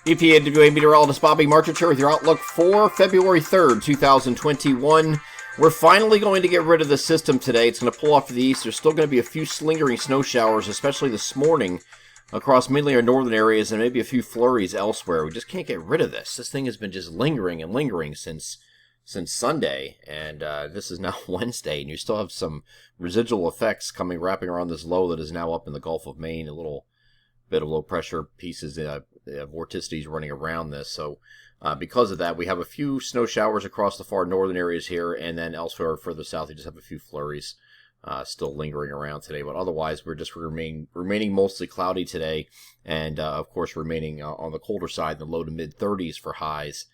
EPAWA meteorologist Bobby Marchich here with your outlook for February 3rd, 2021. We're finally going to get rid of the system today. It's going to pull off to the east. There's still going to be a few lingering snow showers, especially this morning, across mainly our northern areas, and maybe a few flurries elsewhere. We just can't get rid of this. This thing has been just lingering and lingering since Sunday, and this is now Wednesday, and you still have some residual effects wrapping around this low that is now up in the Gulf of Maine, a little bit of low pressure pieces, vorticities running around this. So because of that, we have a few snow showers across the far northern areas here, and then elsewhere further south, you just have a few flurries still lingering around today. But otherwise, we're just remaining mostly cloudy today, and of course remaining on the colder side, the low to mid 30s for highs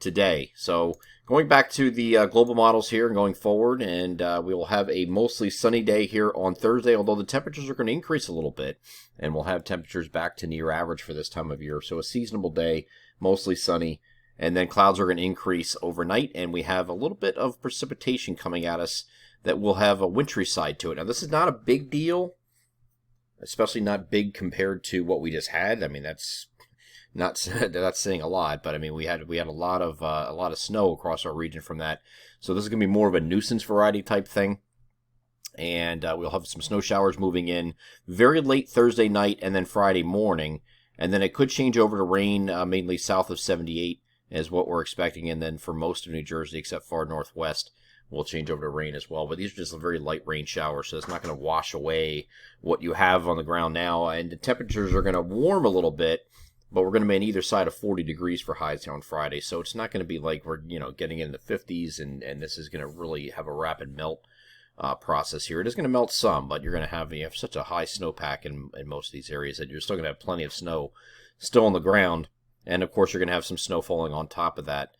today. So going back to the global models here and going forward, and we will have a mostly sunny day here on Thursday, although the temperatures are going to increase a little bit, and we'll have temperatures back to near average for this time of year. So a seasonable day, mostly sunny, and then clouds are going to increase overnight, and we have a little bit of precipitation coming at us that will have a wintry side to it. Now, this is not a big deal, especially not big compared to what we just had. I mean, that's saying a lot, but I mean we had a lot of snow across our region from that. So this is going to be more of a nuisance variety type thing, and we'll have some snow showers moving in very late Thursday night and then Friday morning, and then it could change over to rain mainly south of 78 is what we're expecting, and then for most of New Jersey except far northwest will change over to rain as well. But these are just very light rain showers, so it's not going to wash away what you have on the ground now, and the temperatures are going to warm a little bit. But we're going to be on either side of 40 degrees for highs on Friday. So it's not going to be like we're, getting in the 50s and this is going to really have a rapid melt process here. It is going to melt some, but you have such a high snowpack in most of these areas that you're still going to have plenty of snow still on the ground. And of course, you're going to have some snow falling on top of that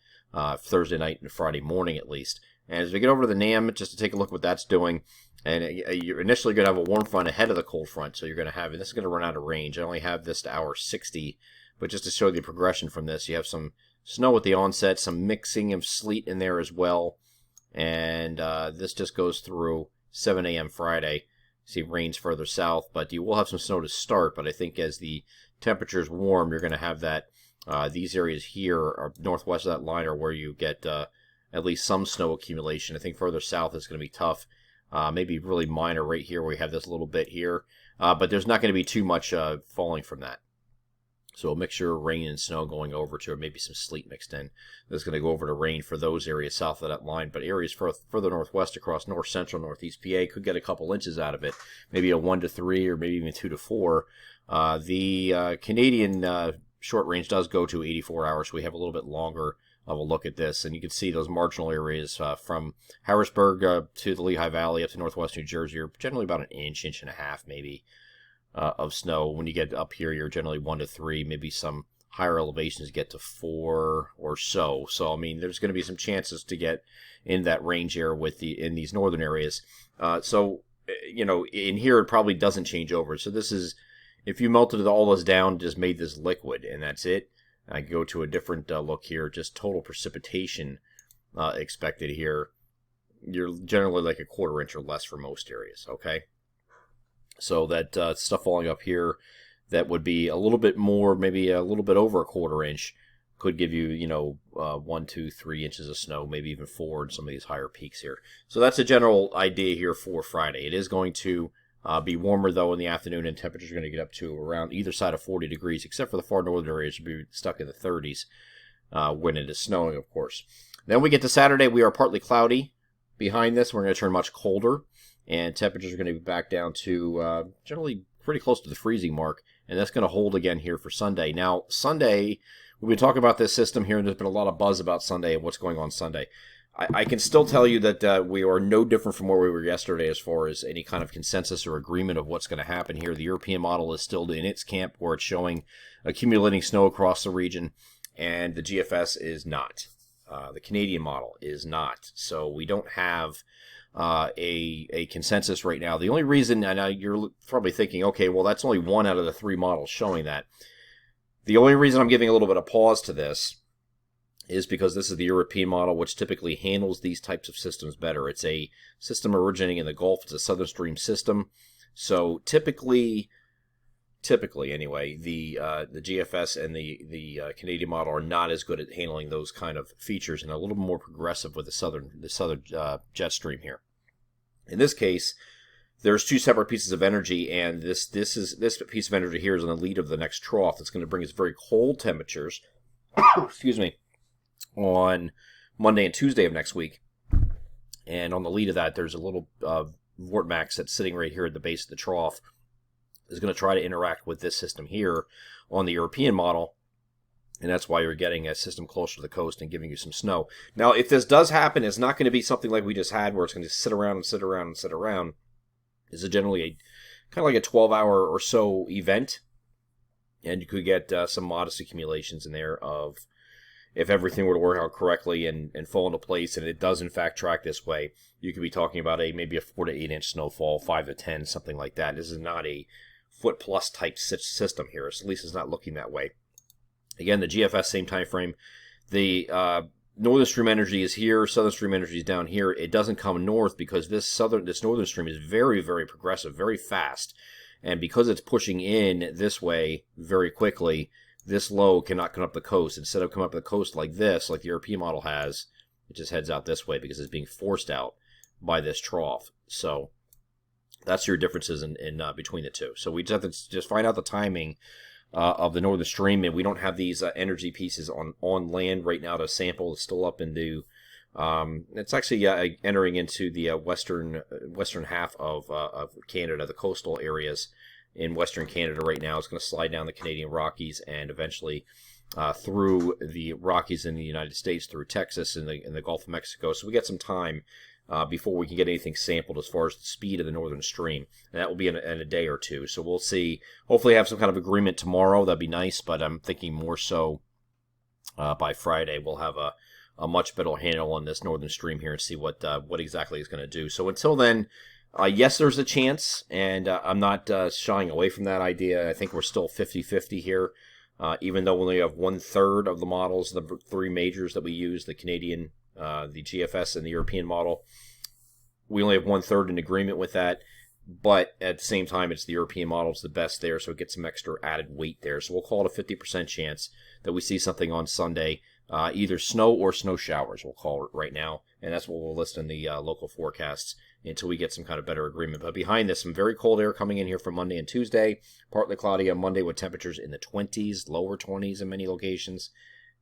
Thursday night and Friday morning at least. And as we get over to the NAM, just to take a look at what that's doing, and you're initially going to have a warm front ahead of the cold front. So you're going to have, and this is going to run out of range. I only have this to hour 60. But just to show the progression from this, you have some snow at the onset, some mixing of sleet in there as well. And this just goes through 7 a.m. Friday. See rains further south, but you will have some snow to start. But I think as the temperatures warm, you're going to have that. These areas here, are northwest of that line, are where you get at least some snow accumulation. I think further south is going to be tough. Maybe really minor right here where we have this little bit here. But there's not going to be too much falling from that. So a mixture of rain and snow going over to, or maybe some sleet mixed in. That's going to go over to rain for those areas south of that line. But areas further northwest across north central, northeast PA could get a couple inches out of it. Maybe a 1 to 3 or maybe even 2 to 4. The Canadian short range does go to 84 hours. So we have a little bit longer of a look at this. And you can see those marginal areas from Harrisburg to the Lehigh Valley up to northwest New Jersey are generally about an inch and a half maybe. Of snow. When you get up here, you're generally 1 to 3, maybe some higher elevations get to 4 or so. So, I mean, there's going to be some chances to get in that range here in these northern areas. In here, it probably doesn't change over. So this is, if you melted all this down, just made this liquid, and that's it. I go to a different look here, just total precipitation expected here. You're generally like a 1/4 inch or less for most areas, okay? So that stuff falling up here that would be a little bit more, maybe a little bit over a 1/4 inch, could give you, 1, 2, 3 inches of snow, maybe even 4 in some of these higher peaks here. So that's a general idea here for Friday. It is going to be warmer, though, in the afternoon, and temperatures are going to get up to around either side of 40 degrees, except for the far northern areas, will be stuck in the 30s when it is snowing, of course. Then we get to Saturday. We are partly cloudy. Behind this, we're going to turn much colder. And temperatures are going to be back down to generally pretty close to the freezing mark. And that's going to hold again here for Sunday. Now, Sunday, we've been talking about this system here, and there's been a lot of buzz about Sunday and what's going on Sunday. I can still tell you that we are no different from where we were yesterday as far as any kind of consensus or agreement of what's going to happen here. The European model is still in its camp where it's showing accumulating snow across the region, and the GFS is not. The Canadian model is not. So we don't have a consensus right now. The only reason, and you're probably thinking, okay, well, that's only 1 out of the 3 models showing that. The only reason I'm giving a little bit of pause to this is because this is the European model, which typically handles these types of systems better. It's a system originating in the Gulf. It's a southern stream system. So typically, typically anyway, the GFS and the Canadian model are not as good at handling those kind of features, and they're a little more progressive with the southern jet stream here. In this case, there's two separate pieces of energy, and this piece of energy here is on the lead of the next trough. It's going to bring us very cold temperatures. Excuse me, on Monday and Tuesday of next week. And on the lead of that, there's a little vortex that's sitting right here at the base of the trough. Is going to try to interact with this system here on the European model, and that's why you're getting a system closer to the coast and giving you some snow. Now, if this does happen, it's not going to be something like we just had where it's going to sit around and sit around and sit around. This is generally kind of like a 12-hour or so event, and you could get some modest accumulations in there of, if everything were to work out correctly and fall into place, and it does in fact track this way, you could be talking about maybe a 4 to 8 inch snowfall, 5 to 10, something like that. This is not a foot plus type system here. At least it's not looking that way. Again, the GFS, same time frame. The northern stream energy is here, southern stream energy is down here. It doesn't come north because this northern stream is very, very progressive, very fast. And because it's pushing in this way very quickly, this low cannot come up the coast. Instead of coming up the coast like this, like the European model has, it just heads out this way because it's being forced out by this trough. So that's your differences in between the two. So we just have to find out the timing of the northern stream, and we don't have these energy pieces on land right now to sample. It's still up into it's actually entering into the western half of Canada, the coastal areas in western Canada right now. It's going to slide down the Canadian Rockies and eventually through the Rockies in the United States, through Texas and the Gulf of Mexico. So we get some time before we can get anything sampled as far as the speed of the northern stream. And that will be in a day or two. So we'll see. Hopefully have some kind of agreement tomorrow. That'd be nice, but I'm thinking more so by Friday we'll have a much better handle on this northern stream here and see what exactly it's going to do. So until then, yes, there's a chance, and I'm not shying away from that idea. I think we're still 50-50 here, even though we only have 1/3 of the models, the three majors that we use, the Canadian, the GFS, and the European model. We only have 1/3 in agreement with that, but at the same time, it's the European model is the best there, so it gets some extra added weight there. So we'll call it a 50% chance that we see something on Sunday, either snow or snow showers, we'll call it right now, and that's what we'll list in the local forecasts until we get some kind of better agreement. But behind this, some very cold air coming in here for Monday and Tuesday, partly cloudy on Monday with temperatures in the 20s, lower 20s in many locations,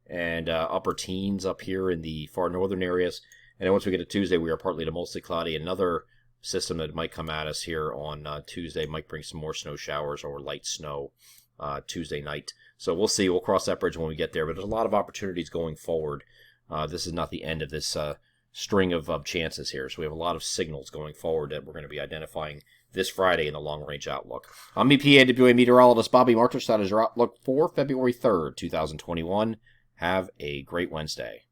and upper teens up here in the far northern areas. And then once we get to Tuesday, we are partly to mostly cloudy. Another system that might come at us here on Tuesday might bring some more snow showers or light snow Tuesday night. So we'll see. We'll cross that bridge when we get there. But there's a lot of opportunities going forward. This is not the end of this string of chances here. So we have a lot of signals going forward that we're going to be identifying this Friday in the long-range outlook. I'm EPA and WA meteorologist Bobby Martich. That is your outlook for February 3rd, 2021. Have a great Wednesday.